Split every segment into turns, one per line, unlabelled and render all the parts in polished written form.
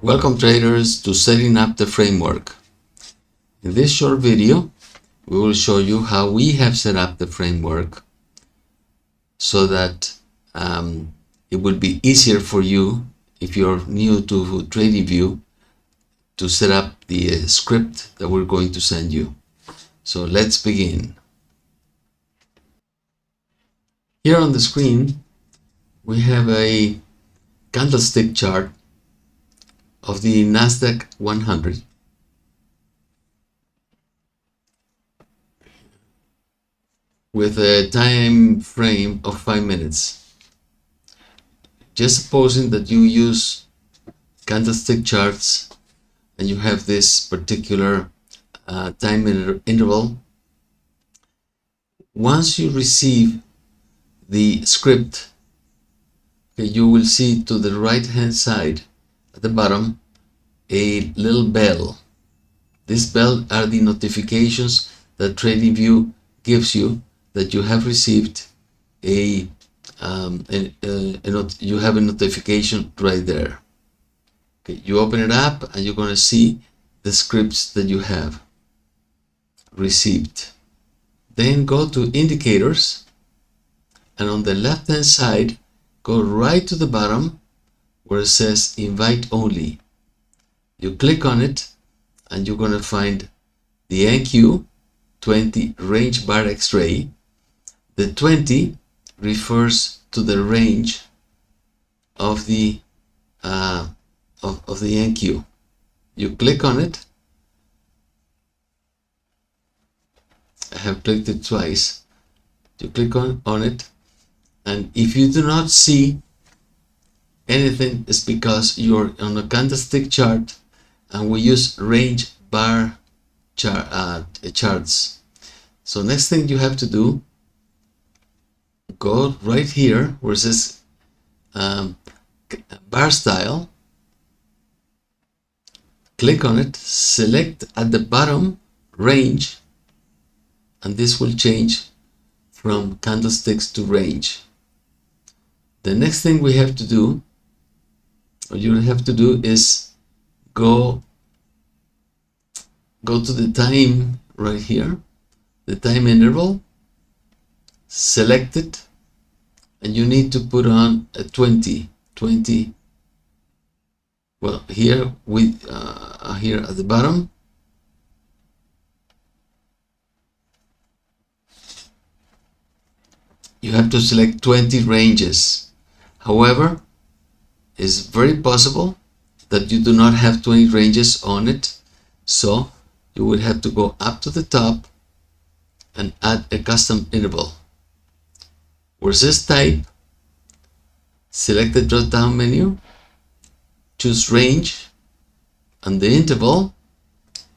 Welcome traders to setting up the framework. In this short video, we will show you how we have set up the framework so that it will be easier for you, if you're new to TradingView, to set up the script that we're going to send you. So let's begin. Here on the screen, we have a candlestick chart of the Nasdaq 100 with a time frame of 5 minutes. Just supposing that you use candlestick charts and you have this particular time interval. Once you receive the script, okay, you will see to the right hand side at the bottom a little bell. This bell are the notifications that TradingView gives you that you have received you have a notification right there. Okay, you open it up and you're going to see the scripts that you have received. Then go to indicators, and on the left hand side go right to the bottom where it says invite only. You click on it and you're going to find the NQ20 range bar X-ray. The 20 refers to the range of the NQ. You click on it. I have clicked it twice. You click on it, and if you do not see anything, it's because you're on a candlestick chart and we use range bar charts. So next thing you have to do, go right here where it says bar style, click on it, select at the bottom range, and this will change from candlesticks to range. The next thing we have to do, or you have to do, is go to the time right here, the time interval, select it, and you need to put on a 20. Well, here with here at the bottom, you have to select 20 ranges. However, it's very possible that you do not have 20 ranges on it, so you will have to go up to the top and add a custom interval. Where it says type, select the drop down menu, choose range, and the interval,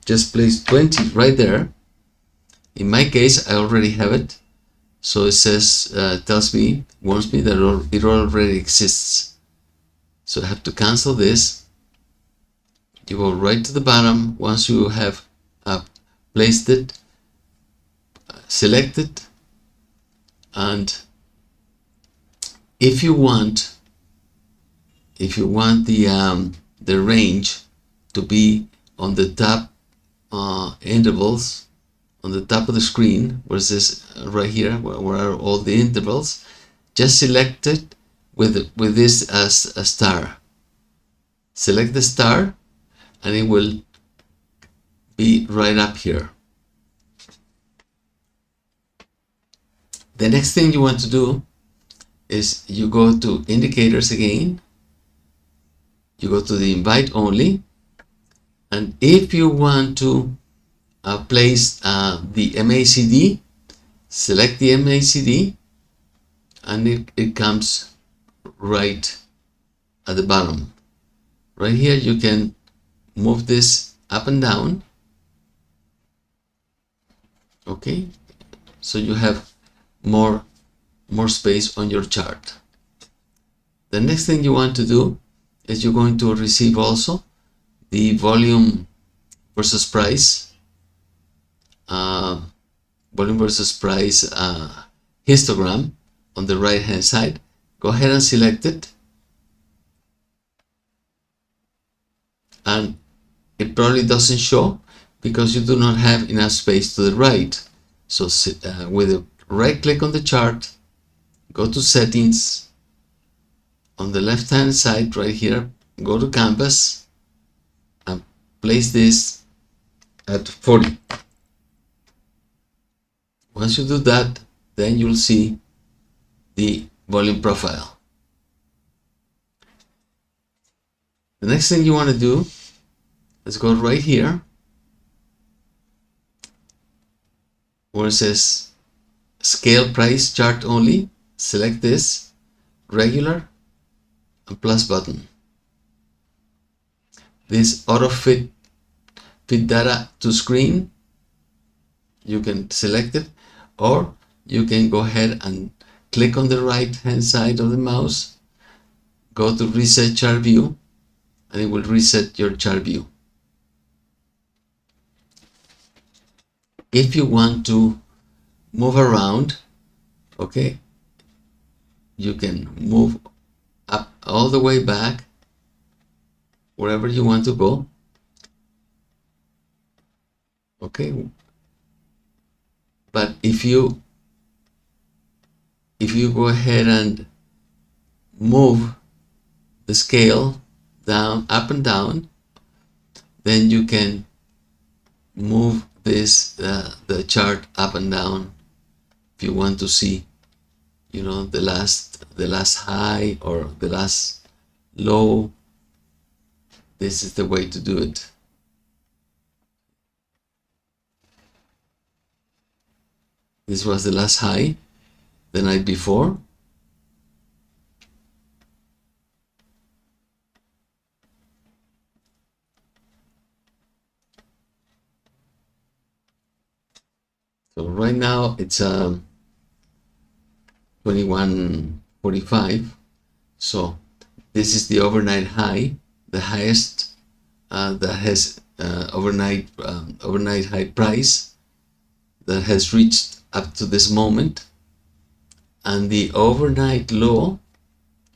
just place 20 right there. In my case, I already have it, so it says, warns me that it already exists. So I have to cancel this. You go right to the bottom. Once you have placed it, select it, and if you want the range to be on the top intervals, on the top of the screen, where it says right here, where are all the intervals, just select it with this as a star. Select the star and it will be right up here. The next thing you want to do is you go to indicators again, you go to the invite only, and if you want to place the MACD, select the MACD, and it comes right at the bottom. Right here you can move this up and down. Okay, so you have more space on your chart. The next thing you want to do is you're going to receive also the volume versus price, histogram on the right hand side. Go ahead and select it, and it probably doesn't show because you do not have enough space to the right. So with a right click on the chart, go to settings. On the left hand side right here, go to canvas and place this at 40. Once you do that, then you'll see the volume profile. The next thing you want to do is go right here where it says scale price chart only. Select this, regular and plus button. This auto fit data to screen, you can select it, or you can go ahead and click on the right hand side of the mouse, go to reset chart view, and it will reset your chart view. If you want to move around, okay, you can move up all the way back wherever you want to go. Okay, but if you go ahead and move the scale down, up and down, then you can move this the chart up and down if you want to see, you know, the last high or the last low. This is the way to do it. This was the last high the night before. So right now it's 21.45. So this is the overnight high, the highest that has overnight high price that has reached up to this moment. And the overnight low,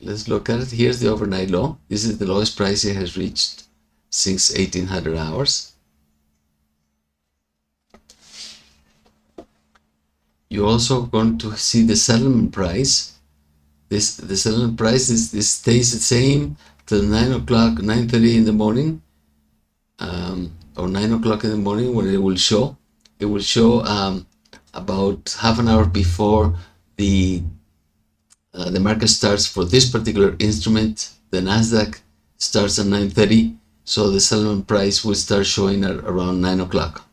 let's look at it. Here's the overnight low. This is the lowest price it has reached since 1800 hours. You're also going to see the settlement price. The settlement price this stays the same till 9 o'clock, 9:30 in the morning, or 9 o'clock in the morning, when it will show. It will show about half an hour before the market starts for this particular instrument. The Nasdaq starts at 9:30, so the settlement price will start showing at around 9 o'clock.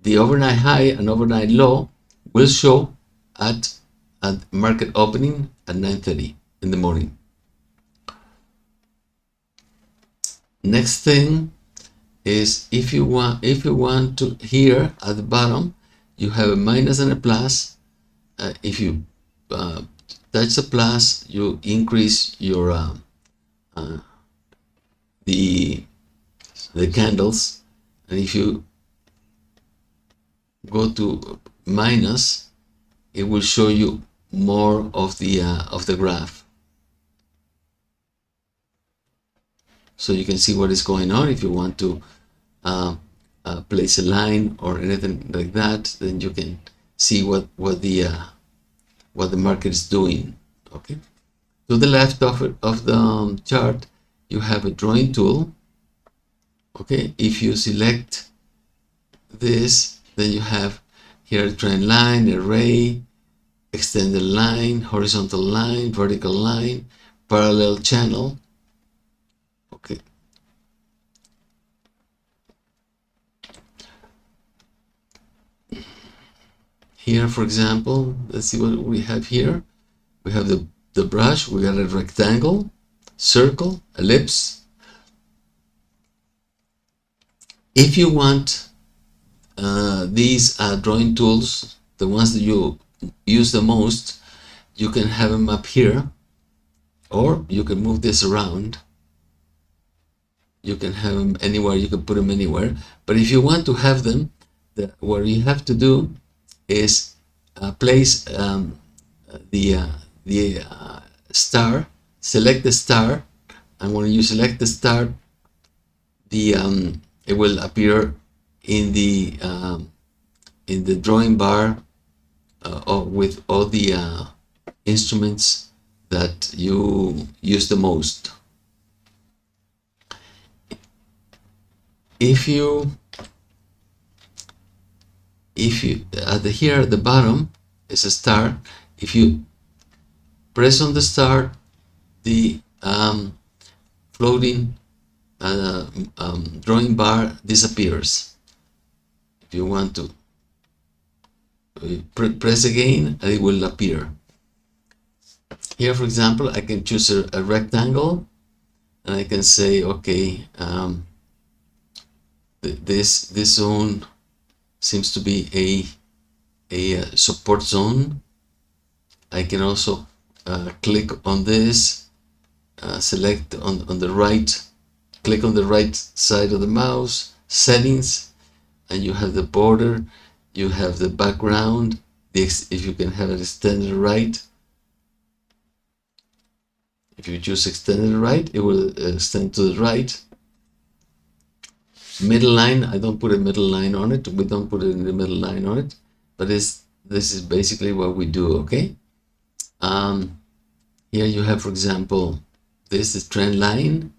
The overnight high and overnight low will show at market opening at 9:30 in the morning. Next thing is if you want to, here at the bottom you have a minus and a plus. If you touch the plus, you increase your the candles, and if you go to minus, it will show you more of the graph, so you can see what is going on. If you want to place a line or anything like that, then you can see what the market is doing. Okay, to the left of the chart you have a drawing tool. Okay, if you select this, then you have here a trend line, array, extended line, horizontal line, vertical line, parallel channel. Okay, here, for example, let's see what we have here. We have the brush. We got a rectangle, circle, ellipse. If you want these drawing tools, the ones that you use the most, you can have them up here. or you can move this around. You can have them anywhere, you can put them anywhere. But if you want to have them, what you have to do is place the star, select the star, and when you select the star, it will appear in the drawing bar with all the instruments that you use the most. If you here at the bottom is a star. If you press on the star, the floating drawing bar disappears. If you want to press again, and it will appear. Here, for example, I can choose a rectangle, and I can say, okay, this zone seems to be a support zone. I can also click on this, select on the right, click on the right side of the mouse, settings, and you have the border, you have the background, if you can have it extended right. If you choose extended right, it will extend to the right. Middle line, I don't put a middle line on it. We don't put it in the middle line on it, but this is basically what we do, okay? Here you have, for example, this is trend line.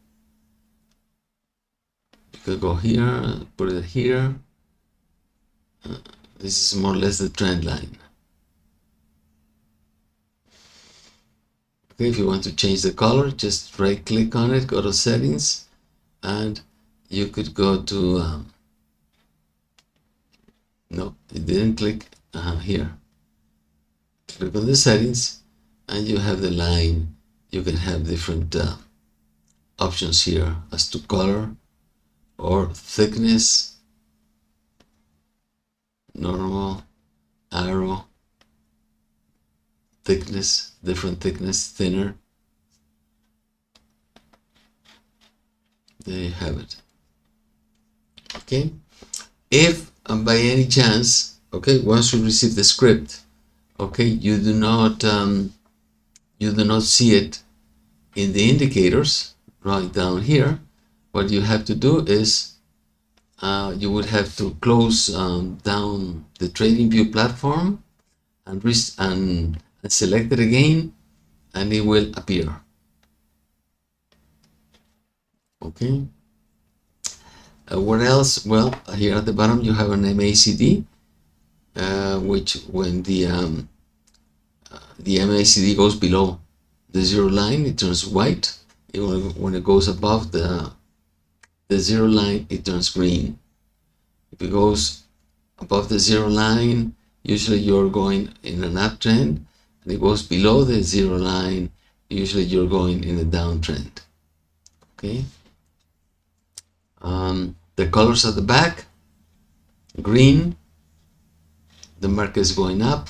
You could go here, put it here. This is more or less the trend line. Okay, if you want to change the color, just right click on it, go to settings, and you could go to no, it didn't click here. Click on the settings, and you have the line. You can have different options here as to color or thickness, normal, arrow, thickness, different thickness, thinner. There you have it. Okay, if by any chance, okay, once you receive the script, okay, you do not see it in the indicators right down here, what you have to do is you would have to close down the TradingView platform and select it again, and it will appear. Okay. What else? Well, here at the bottom you have an MACD, which when the MACD goes below the zero line, it turns white. When it goes above the zero line, it turns green. If it goes above the zero line, usually you're going in an uptrend, and it goes below the zero line, usually you're going in a downtrend. Okay. The colors at the back: green, the market is going up;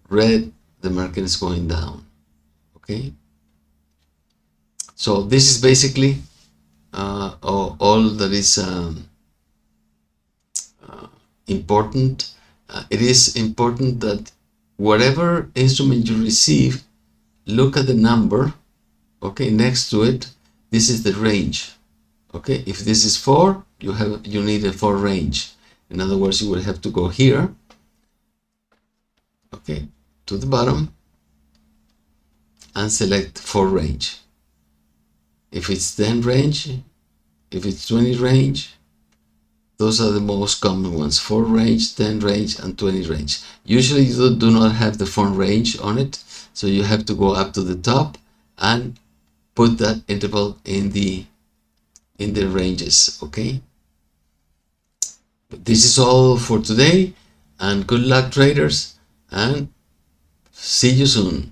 red, the market is going down. Okay. So this is basically all that is important. It is important that whatever instrument you receive, look at the number, okay, next to it. This is the range. Okay, if this is 4, you need a 4 range. In other words, you will have to go here, okay, to the bottom, and select 4 range. If it's 10 range, if it's 20 range, those are the most common ones: 4 range, 10 range, and 20 range. Usually you do not have the 4 range on it, so you have to go up to the top and put that interval in the ranges. Okay, but this is all for today, and good luck, traders, and see you soon.